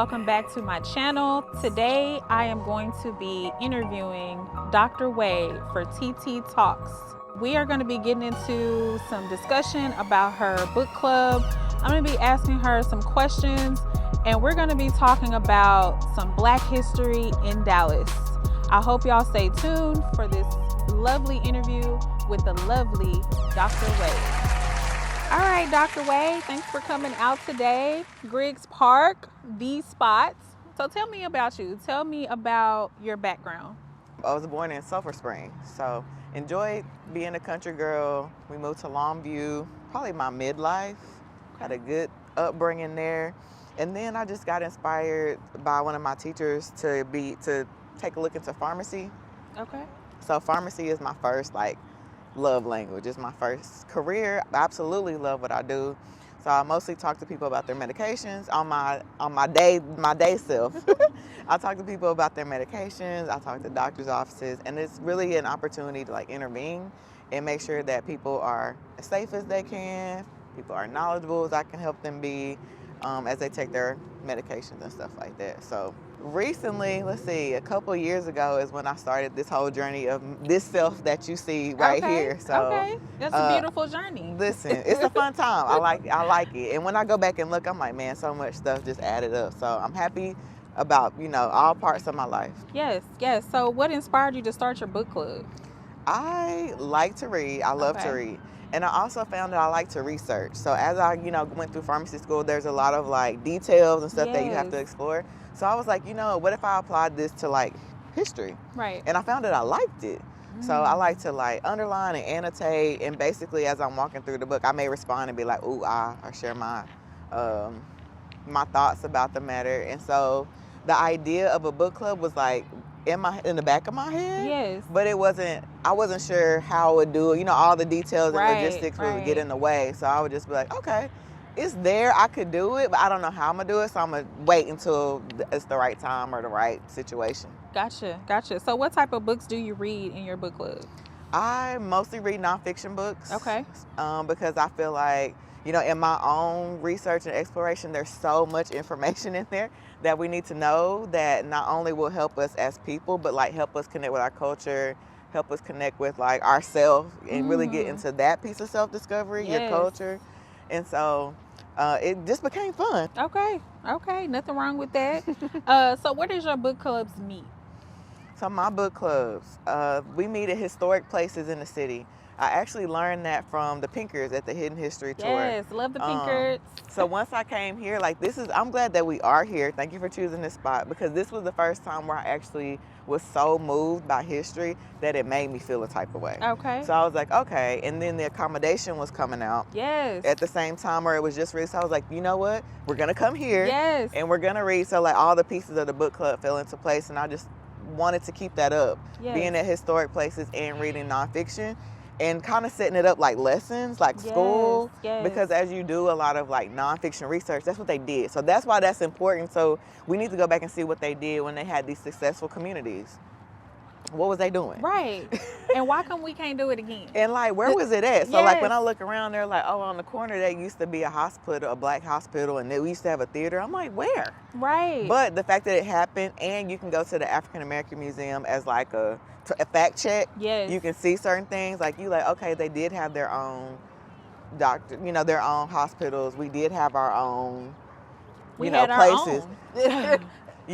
welcome back to my channel. Today I am going to be interviewing Dr. Wade for TT Talks. We are going to be getting into some discussion about her book club. I'm going to be asking her some questions, and we're going to be talking about some Black history in Dallas. I hope y'all stay tuned for this lovely interview with the lovely Dr. Wade. All right, Dr. Wade, thanks for coming out today. Griggs Park, these spots. So tell me about you. Tell me about your background. I was born in Sulphur Springs, so enjoyed being a country girl. We moved to Longview, probably my midlife. Had a good upbringing there. And then I just got inspired by one of my teachers to take a look into pharmacy. Okay. So pharmacy is my first love language. It's my first career. I absolutely love what I do. So I mostly talk to people about their medications on my day self. I talk to people about their medications. I talk to doctors' offices, and it's really an opportunity to intervene and make sure that people are as safe as they can, people are knowledgeable as I can help them be as they take their medications and stuff like that. So recently, a couple years ago is when I started this whole journey of this self that you see right here. So that's a beautiful journey. Listen, it's a fun time. I like it. And when I go back and look, I'm like, man, so much stuff just added up. So I'm happy about, all parts of my life. Yes. So what inspired you to start your book club? I like to read. I love to read. And I also found that I like to research. So as I, went through pharmacy school, there's a lot of details and stuff that you have to explore. So I was like, what if I applied this to history? Right. And I found that I liked it. So I like to underline and annotate. And basically as I'm walking through the book, I may respond and be like, ooh, or share my my thoughts about the matter. And so the idea of a book club was in the back of my head. Yes. But I wasn't sure how I would do it. All the details and logistics would get in the way. So I would just be like, okay, it's there. I could do it, but I don't know how I'm going to do it. So I'm going to wait until it's the right time or the right situation. Gotcha. So what type of books do you read in your book club? I mostly read nonfiction books. Okay. Because I feel like, in my own research and exploration, there's so much information in there that we need to know that not only will help us as people, but help us connect with our culture, help us connect with ourselves and really get into that piece of self-discovery, your culture. And so it just became fun. Okay. Nothing wrong with that. So where does your book clubs meet? So my book clubs, we meet at historic places in the city. I actually learned that from the Pinkers at the Hidden History Tour. Yes, love the Pinkers. So once I came here, I'm glad that we are here. Thank you for choosing this spot, because this was the first time where I actually was so moved by history that it made me feel a type of way. Okay. So I was like, okay. And then the accommodation was coming out. Yes. At the same time where it was just read. So I was like, you know what? We're going to come here. Yes. And we're going to read. So all the pieces of the book club fell into place. And I just wanted to keep that up. Yes. Being at historic places and reading nonfiction. And kind of setting it up like lessons, school, because as you do a lot of nonfiction research, that's what they did. So that's why that's important. So we need to go back and see what they did when they had these successful communities. What was they doing? Right. And why come we can't do it again? And where was it at? So when I look around, they're on the corner, there used to be a hospital, a Black hospital, and we used to have a theater. I'm like, where? Right. But the fact that it happened, and you can go to the African American Museum as a fact check. Yes. You can see certain things. Okay, they did have their own doctor, their own hospitals. We did have our own, places. And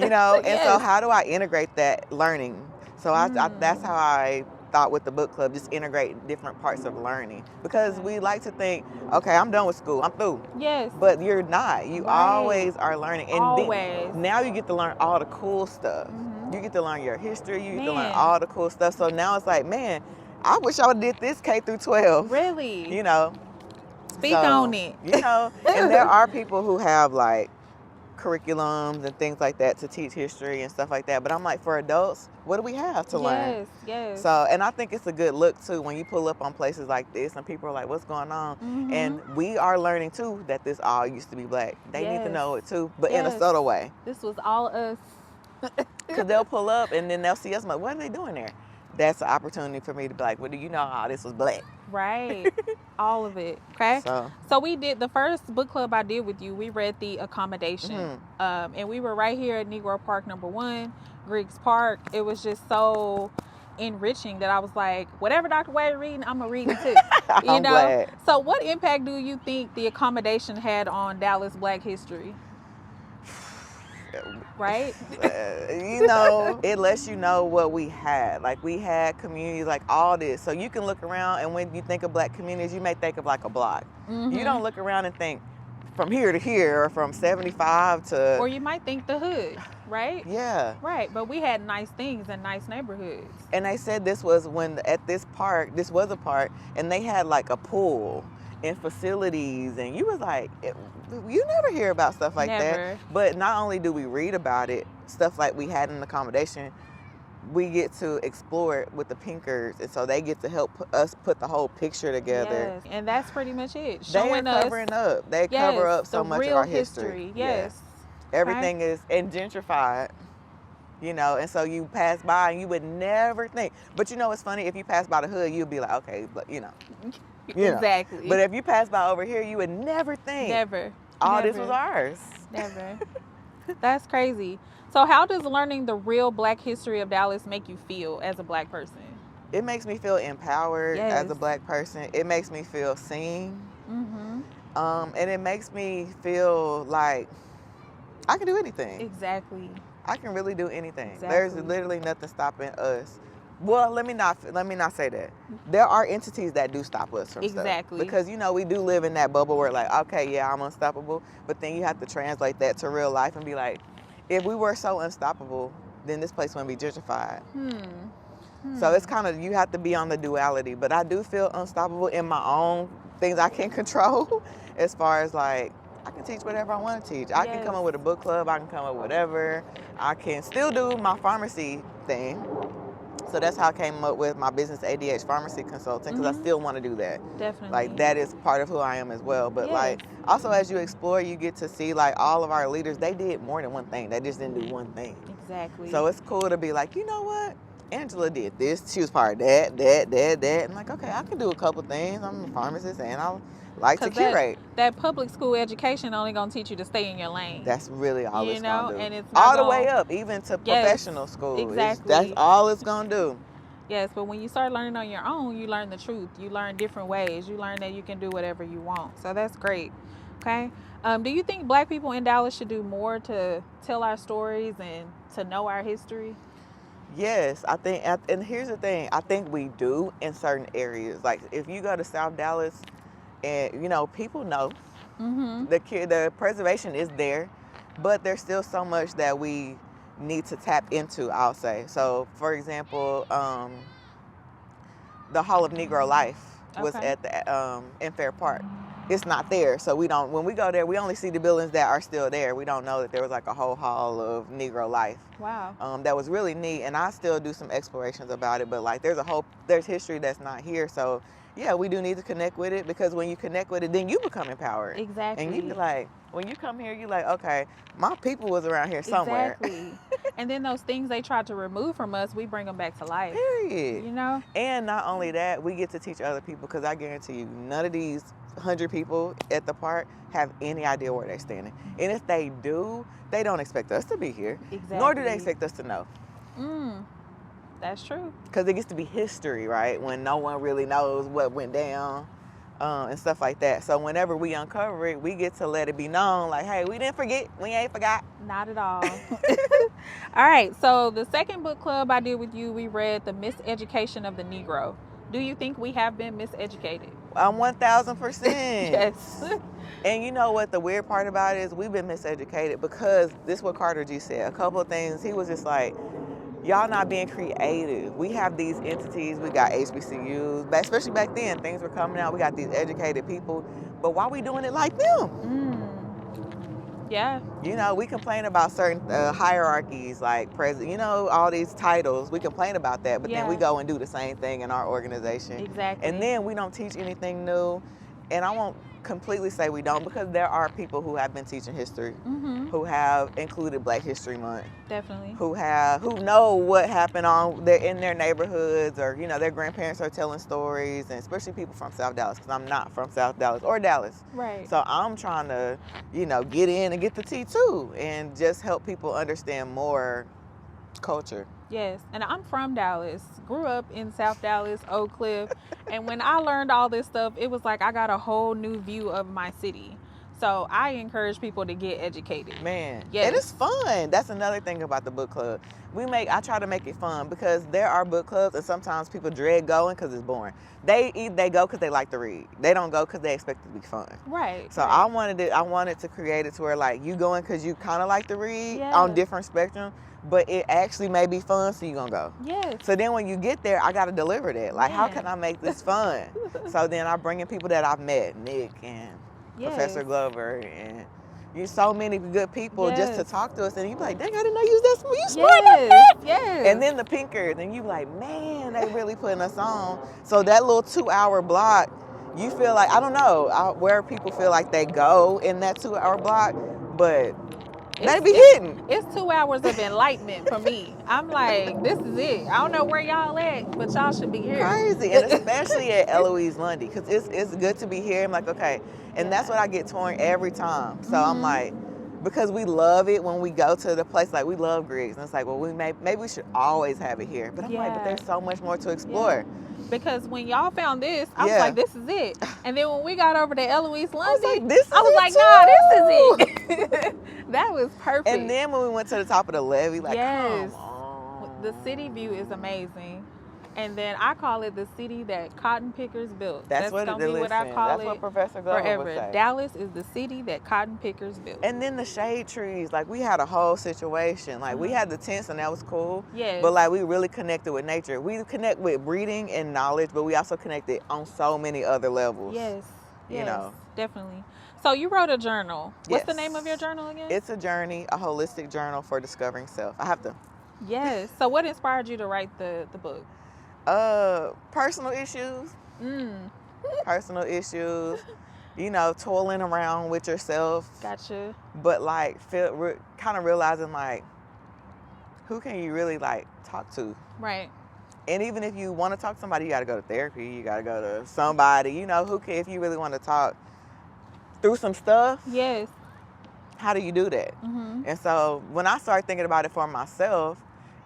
so how do I integrate that learning? So that's how I thought with the book club, just integrate different parts of learning. Because we like to think, okay, I'm done with school, I'm through. Yes. But you're not. You always are learning. And always. Now you get to learn all the cool stuff. You get to learn your history. You get to learn all the cool stuff. So now it's man, I wish I would have did this K through 12. Really? Speak on it. And there are people who have curriculums and things like that to teach history and stuff like that. But I'm for adults, what do we have to learn? Yes. So, and I think it's a good look too when you pull up on places like this and people are like, what's going on? And we are learning too that this all used to be Black. They need to know it too, but in a subtle way. This was all us. Because they'll pull up and then they'll see us like, what are they doing there? that's an opportunity for me to be like, well, do you know how this was black? Right. All of it. Okay. So we did the first book club I did with you. We read The Accommodation. And we were right here at Negro Park #1, Griggs Park. It was just so enriching that I was like, whatever Dr. Wade reading, I'm gonna read it too. I'm glad. So what impact do you think The Accommodation had on Dallas Black history? Right? It lets you know what we had. Like, we had communities, like all this. So you can look around, and when you think of black communities, you may think of like a block. You don't look around and think from here to here, or from 75 to... Or you might think the hood, right? Yeah. Right, but we had nice things and nice neighborhoods. And they said this was at this park, this was a park, and they had like a pool and facilities, and you was like, you never hear about stuff like that. But not only do we read about it, stuff like we had in the accommodation, we get to explore it with the Pinkers, and so they get to help us put the whole picture together. Yes, and that's pretty much it. Showing us, covering up. They cover up so much of our history. Yes. Everything is and gentrified. And so you pass by and you would never think. But it's funny, if you pass by the hood, you'd be like, okay, but Exactly. But if you pass by over here, you would never think. Never. This was ours. Never. That's crazy. So how does learning the real black history of Dallas make you feel as a black person? It makes me feel empowered as a black person. It makes me feel seen. And it makes me feel like I can do anything. Exactly. I can really do anything. Exactly. There's literally nothing stopping us. Well, let me not say that. There are entities that do stop us from stuff. Because we do live in that bubble where like, okay, yeah, I'm unstoppable, but then you have to translate that to real life and be like, if we were so unstoppable, then this place wouldn't be gentrified. So it's kind of, you have to be on the duality, but I do feel unstoppable in my own things I can control, as far as like, I can teach whatever I want to teach. I can come up with a book club, I can come up with whatever. I can still do my pharmacy thing. So that's how I came up with my business, ADH Pharmacy Consulting, because I still want to do that. Definitely. Like, that is part of who I am as well. But like, also as you explore, you get to see like all of our leaders, they did more than one thing. They just didn't do one thing. Exactly. So it's cool to be like, you know what? Angela did this. She was part of that. I'm like, okay, I can do a couple things. I'm a pharmacist and I like to curate. That public school education only gonna teach you to stay in your lane. That's really all it's gonna do. And it's all the way up, even to professional school. Exactly. That's all it's gonna do. Yes, but when you start learning on your own, you learn the truth. You learn different ways. You learn that you can do whatever you want. So that's great. Okay. Do you think black people in Dallas should do more to tell our stories and to know our history? Yes, I think, and here's the thing, I think we do in certain areas. Like if you go to South Dallas, and people know the preservation is there, but there's still so much that we need to tap into, I'll say. So for example, the Hall of Negro Life was at the in Fair Park. It's not there, so when we go there, we only see the buildings that are still there. We don't know that there was like a whole hall of Negro life. Wow. That was really neat, and I still do some explorations about it, but like there's history that's not here. So yeah, we do need to connect with it, because when you connect with it, then you become empowered. Exactly. And you be like, when you come here, you like, okay, my people was around here somewhere. Exactly. And then those things they tried to remove from us, we bring them back to life. Period. And not only that, we get to teach other people, because I guarantee you, none of these 100 people at the park have any idea where they're standing. And if they do, they don't expect us to be here. Exactly. Nor do they expect us to know. That's true. Because it gets to be history, right? When no one really knows what went down and stuff like that. So whenever we uncover it, we get to let it be known, like, hey, we didn't forget. We ain't forgot. Not at all. All right. So the second book club I did with you, we read The Miseducation of the Negro. Do you think we have been miseducated? 1,000%. Yes. And you know what the weird part about it is? We've been miseducated, because this is what Carter G said. A couple of things. He was just like, y'all not being creative. We have these entities. We got HBCUs, but especially back then, things were coming out. We got these educated people, but why we doing it like them? Yeah. We complain about certain hierarchies, like president, all these titles. We complain about that, but then we go and do the same thing in our organization. Exactly. And then we don't teach anything new. and I won't completely say we don't, because there are people who have been teaching history, Mm-hmm. who have included Black History Month, Definitely. who know what happened in their neighborhoods, or their grandparents are telling stories, and especially people from South Dallas, because I'm not from South Dallas or Dallas. Right. So I'm trying to get in and get the tea too, and just help people understand more culture. Yes, and I'm from Dallas. Grew up in South Dallas, Oak Cliff, and when I learned all this stuff, it was like I got a whole new view of my city. So I encourage people to get educated. Man, Yes. And it's fun. That's another thing about the book club. I try to make it fun, because there are book clubs, and sometimes people dread going because it's boring. They go because they like to read. They don't go because they expect it to be fun. Right. So right. I wanted to create it to where, like, you going because you kind of like to read Yes. on different spectrum, but it actually may be fun, so you're gonna go. Yes. So then when you get there, I gotta deliver that. Like, how Yeah. can I make this fun? So then I bring in people that I've met, Nick and Professor Yes. Glover, and so many good people just to Yes. talk to us, and you be like, dang, I didn't know you was that smart. You smart like Yes. that? Yes. And then the Pinkers, and you be like, man, they really putting us on. So that little 2-hour block, you feel like, I don't know where people feel like they go in that 2-hour block, but they be hitting. It's 2 hours of enlightenment for me. I'm like, this is it. I don't know where y'all at, but y'all should be here. Crazy, and especially at Eloise Lundy, because it's good to be here. I'm like, okay, and that's what I get torn every time. So I'm like, because we love it when we go to the place, like we love Griggs, and it's like, well, maybe we should always have it here. But I'm like, but there's so much more to explore. Because when y'all found this, I was Yeah. like, this is it. And then when we got over to Eloise Lundy, I was like, this is I was it like, too. nah, this is it. That was perfect. And then when we went to the top of the levee, like, Yes. come on. The city view is amazing. And then I call it the city that cotton pickers built. That's what gonna be what I call That's it what Professor Glover forever. would say. Dallas is the city that cotton pickers built. And then the shade trees, like, we had a whole situation. Like, we had the tents, and that was cool. Yes. But, like, we really connected with nature. We connect with reading and knowledge, but we also connected on so many other levels. Yes. You know. Definitely. So you wrote a journal. What's the Yes. name of your journal again? It's a journey, a holistic journal for discovering self. I have to. Yes. So what inspired you to write the book? Personal issues. Mm. Personal issues. Toiling around with yourself. Gotcha. But, like, kind of realizing, like, who can you really, like, talk to? Right. And even if you want to talk to somebody, you got to go to therapy. You got to go to somebody, if you really want to talk through some stuff. Yes. How do you do that? Mm-hmm. And so when I started thinking about it for myself,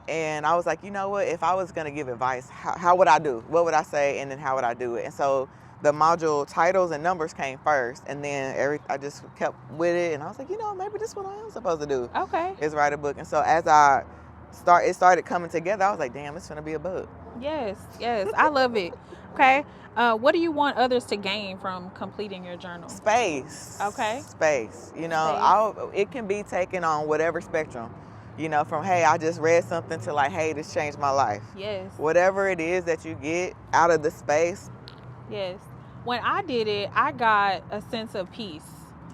and I was like, you know what, if I was going to give advice, how would I do? What would I say? And then how would I do it? And so the module titles and numbers came first, and then I just kept with it. And I was like, maybe this is what I am supposed to do. Okay. Is write a book. And so as it started coming together, I was like, damn, it's going to be a book. Yes. Yes. I love it. Okay. What do you want others to gain from completing your journal? Space. Okay. Space. Space. It can be taken on whatever spectrum. From, hey, I just read something, to, like, hey, this changed my life. Yes. Whatever it is that you get out of the space. Yes. When I did it, I got a sense of peace.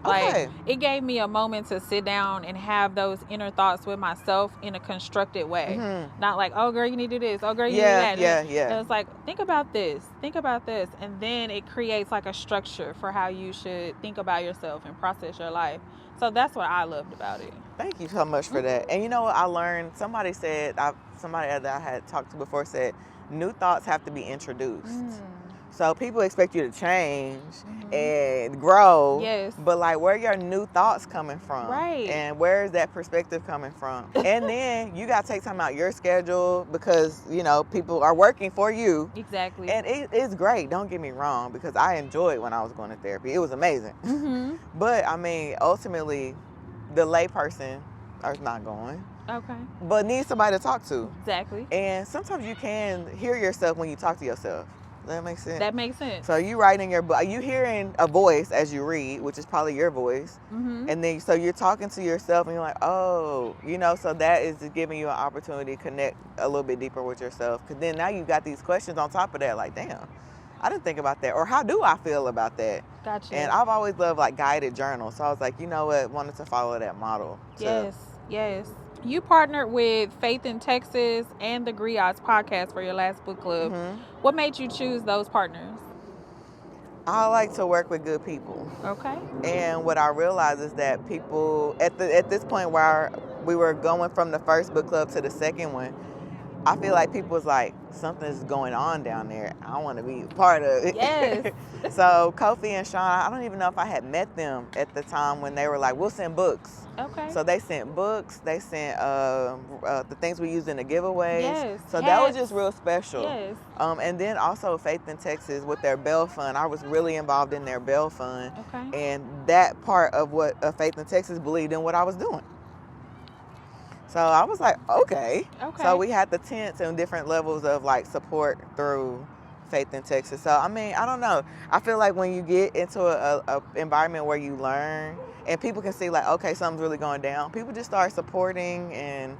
Okay. Like, it gave me a moment to sit down and have those inner thoughts with myself in a constructed way. Mm-hmm. Not like, oh, girl, you need to do this. Oh, girl, you need that. Yeah. And it's like, think about this. Think about this. And then it creates like a structure for how you should think about yourself and process your life. So that's what I loved about it. Thank you so much for that. And you know what I learned? Somebody that I had talked to before said, new thoughts have to be introduced. So people expect you to change and grow. Yes. But, like, where are your new thoughts coming from? Right. And where is that perspective coming from? And then you got to take time out your schedule, because, people are working for you. Exactly. And it's great. Don't get me wrong, because I enjoyed when I was going to therapy. It was amazing. Mm-hmm. But, I mean, ultimately, the layperson is not going. Okay. But needs somebody to talk to. Exactly. And sometimes you can hear yourself when you talk to yourself. Does that make sense? That makes sense. So you writing your book, you hearing a voice as you read, which is probably your voice. Mm-hmm. And then, so you're talking to yourself, and you're like, oh, so that is just giving you an opportunity to connect a little bit deeper with yourself. Because then now you got these questions on top of that, like, damn, I didn't think about that. Or how do I feel about that? Gotcha. And I've always loved, like, guided journals. So I was like, you know what, wanted to follow that model. Yes. You partnered with Faith in Texas and the Griots podcast for your last book club. Mm-hmm. What made you choose those partners? I like to work with good people. Okay. And what I realized is that people at this point where we were going from the first book club to the second one, I feel like people was like, something's going on down there. I want to be a part of it. Yes. So Kofi and Sean, I don't even know if I had met them at the time when they were like, we'll send books. Okay. So they sent books. They sent the things we used in the giveaways. Yes. So that was just real special. Yes. And then also Faith in Texas with their Bell Fund. I was really involved in their Bell Fund. Okay. And that part of what Faith in Texas believed in what I was doing. So I was like, okay. Okay. So we had the tents and different levels of like support through Faith in Texas. So I mean, I don't know. I feel like when you get into a environment where you learn and people can see like, okay, something's really going down, people just start supporting. And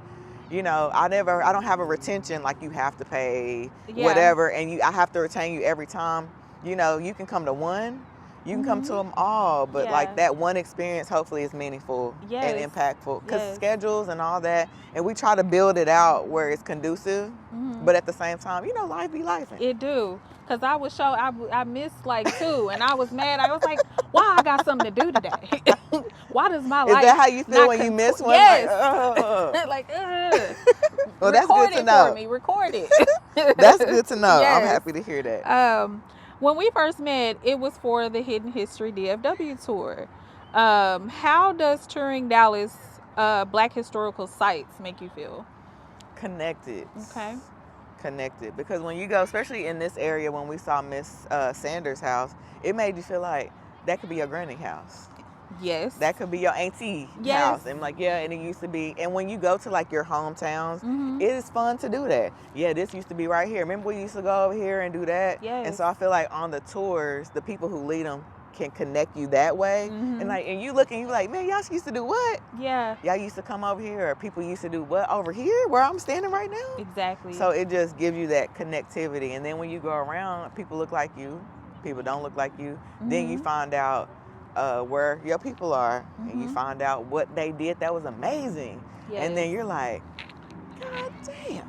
you know, I don't have a retention like you have to pay whatever, and I have to retain you every time. You know, you can come to one. You can come to them all, but like that one experience hopefully is meaningful and impactful, because schedules and all that, and we try to build it out where it's conducive, but at the same time, you know, life be life. It do, because I was I missed like 2, and I was mad. I was like, why I got something to do today? Why does my life? Is that how you feel when you miss one? Yes. Like, well, that's good to know. For me. Record it. That's good to know. Yes. I'm happy to hear that. When we first met, it was for the Hidden History DFW tour. How does touring Dallas Black historical sites make you feel? Connected. Okay. Connected. Because when you go, especially in this area, when we saw Miss Sanders' house, it made you feel like that could be your granny house. Yes. That could be your auntie house. And like, yeah, and it used to be. And when you go to like your hometowns, it is fun to do that. Yeah, this used to be right here. Remember we used to go over here and do that? Yes. And so I feel like on the tours, the people who lead them can connect you that way. And like, and you look and you like, man, y'all used to do what? Yeah. Y'all used to come over here, or people used to do what over here where I'm standing right now? Exactly. So it just gives you that connectivity. And then when you go around, people look like you, people don't look like you. Then you find out where your people are, and you find out what they did that was amazing. Yes. And then you're like, God damn,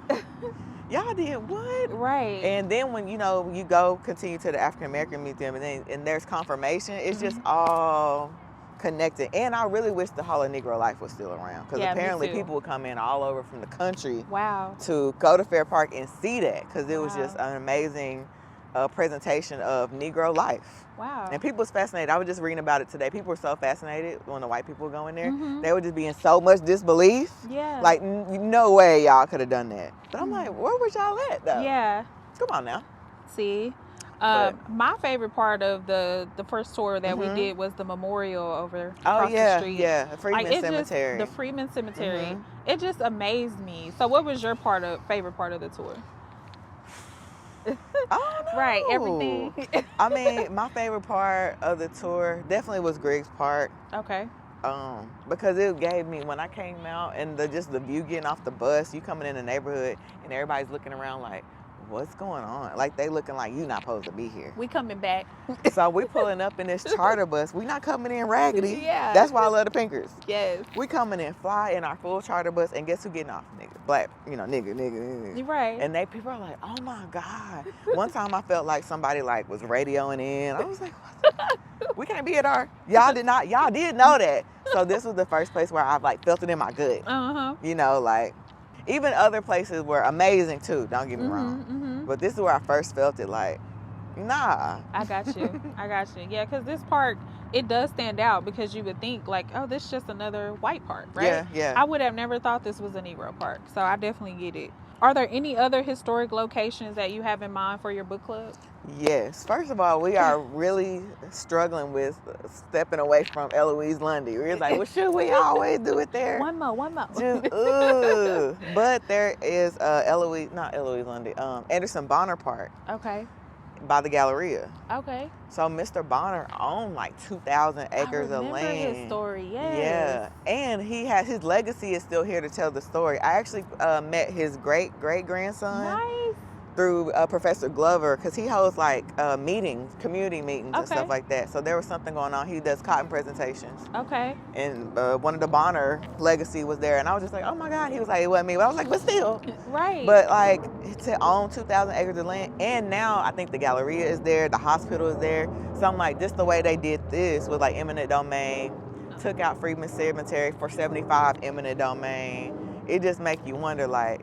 y'all did what? Right. And then when you know you go continue to the African American Museum, and there's confirmation, it's just all connected. And I really wish the Hall of Negro Life was still around, because apparently people would come in all over from the country to go to Fair Park and see that, because it was just an amazing presentation of Negro life. Wow. And people was fascinated. I was just reading about it today. People were so fascinated when the white people go in there. They would just be in so much disbelief. Yeah. Like, no way y'all could have done that. But I'm like, where was y'all at, though? Yeah. Come on now. See? My favorite part of the first tour that we did was the memorial over across the street. Yeah, the Freedman Cemetery. The Freedman Cemetery. It just amazed me. So what was your favorite part of the tour? Oh, no. Right, everything. I mean, my favorite part of the tour definitely was Griggs Park. Okay. Because it gave me, when I came out, and just the view getting off the bus, you coming in the neighborhood, and everybody's looking around like, what's going on? Like, they looking like you not supposed to be here. We coming back. So we pulling up in this charter bus. We not coming in raggedy. Yeah. That's why I love the Pinkers. Yes. We coming in fly in our full charter bus, and guess who getting off? Nigga. Black, nigga. Right. And people are like, oh my God. One time I felt like somebody like was radioing in. I was like, what? We can't be at our, y'all did know that. So this was the first place where I like felt it in my gut. You know, like, even other places were amazing too, don't get me wrong. But this is where I first felt it like, nah. I got you. Yeah, because this park, it does stand out, because you would think like, oh, this is just another white park, right? Yeah. I would have never thought this was a Negro park. So I definitely get it. Are there any other historic locations that you have in mind for your book club? Yes. First of all, we are really struggling with stepping away from Eloise Lundy. We're like, well, should we always do it there? One more. Just, but there is Anderson Bonner Park. Okay. By the Galleria. Okay. So Mr. Bonner owned like 2,000 acres of land. I remember his story, yes. Yeah. And his legacy is still here to tell the story. I actually met his great-great-grandson. Nice. through Professor Glover, because he holds like meetings, community meetings and Okay. stuff like that. So there was something going on. He does cotton presentations. Okay. And one of the Bonner legacy was there. And I was just like, oh my God. He was like, it wasn't me. But I was like, but still. Right. But like to own 2,000 acres of land, and now I think the Galleria is there, the hospital is there. So I'm like, just the way they did this with like eminent domain, took out Freedman Cemetery for 75 eminent domain. It just make you wonder, like,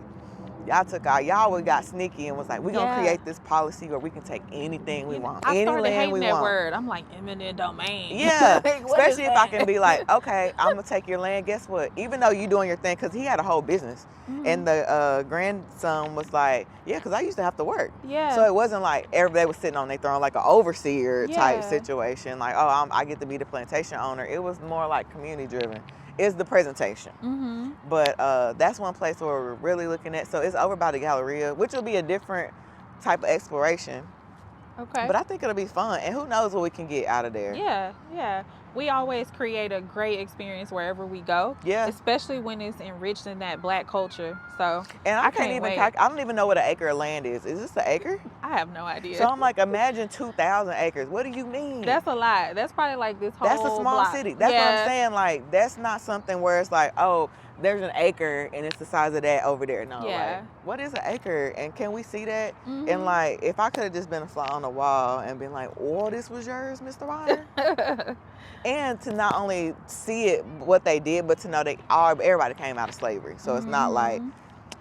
y'all got sneaky and was like, we're gonna create this policy where we can take anything we want, I any started land hating we that want. word. I'm like, eminent domain. Yeah, Like, what is especially if I that? can be like, okay, I'm gonna take your land. Guess what? Even though you doing your thing, because he had a whole business, and the grandson was like, yeah, because I used to have to work. Yeah. So it wasn't like everybody was sitting on their throne like an overseer type Yeah. situation. Like, oh, I get to be the plantation owner. It was more like community driven. It's the presentation. Mm-hmm. But that's one place where we're really looking at. So it's over by the Galleria, which will be a different type of exploration. Okay. But I think it'll be fun. And who knows what we can get out of there. Yeah, yeah. We always create a great experience wherever we go. Yeah. Especially when it's enriched in that Black culture. So And I can't even wait. I don't even know what an acre of land is. Is this an acre? I have no idea. So I'm like, imagine 2,000 acres. What do you mean? That's a lot. That's probably like this whole That's a small block. city. That's what Yeah. I'm saying. Like, that's not something where it's like, oh, there's an acre and it's the size of that over there. No, Yeah. like, what is an acre? And can we see that? Mhm. And like, if I could have just been a fly on the wall and been like, oh, this was yours, Mr. Ryder. And to not only see it, what they did, but to know everybody came out of slavery. So it's not like Mhm.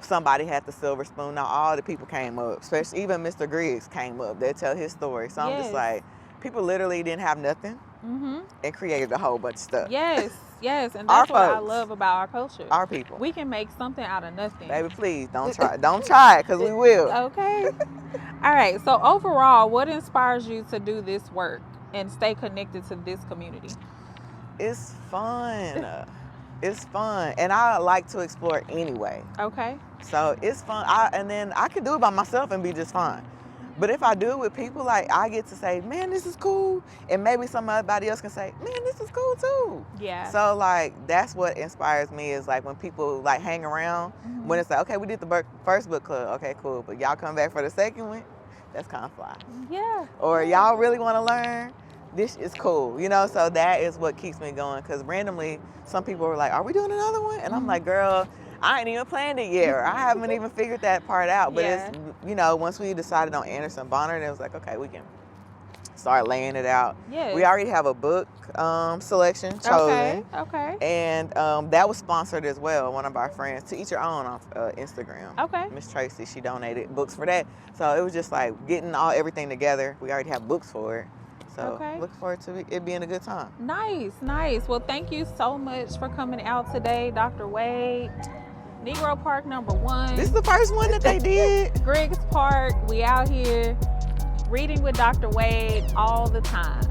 somebody had the silver spoon. Now all the people came up, especially even Mr. Griggs came up. They tell his story. So I'm just Yes. like, people literally didn't have nothing Mhm. and created a whole bunch of stuff. Yes, yes, and Our that's what I folks. love about our culture. Our people. We can make something out of nothing. Baby, please don't try. Don't try it, because we will. Okay. All right. So overall, what inspires you to do this work and stay connected to this community? It's fun. It's fun. And I like to explore anyway. Okay. So it's fun. And then I can do it by myself and be just fine. But if I do it with people, like, I get to say, man, this is cool. And maybe somebody else can say, man, this is cool too. Yeah. So like, that's what inspires me, is like when people like hang around, Mhm. when it's like, okay, we did the first book club. Okay, cool. But y'all come back for the second one. That's kind of fly. Yeah. Or y'all really want to learn, this is cool, you know? So that is what keeps me going, because randomly some people were like, are we doing another one? And I'm like, girl, I ain't even planned it yet, or I haven't even figured that part out. But Yeah. it's, you know, once we decided on Anderson Bonner, and it was like, okay, we can start laying it out. Yes. We already have a book selection chosen. Okay. And that was sponsored as well, one of our friends, To Each Your Own on Instagram. Okay. Miss Tracy, she donated books for that. So it was just like getting everything together. We already have books for it. So Okay. look forward to it being a good time. Nice, nice. Well, thank you so much for coming out today, Dr. Wade. Negro Park #1. This is the first one that they did. Griggs Park. We out here reading with Dr. Wade all the time.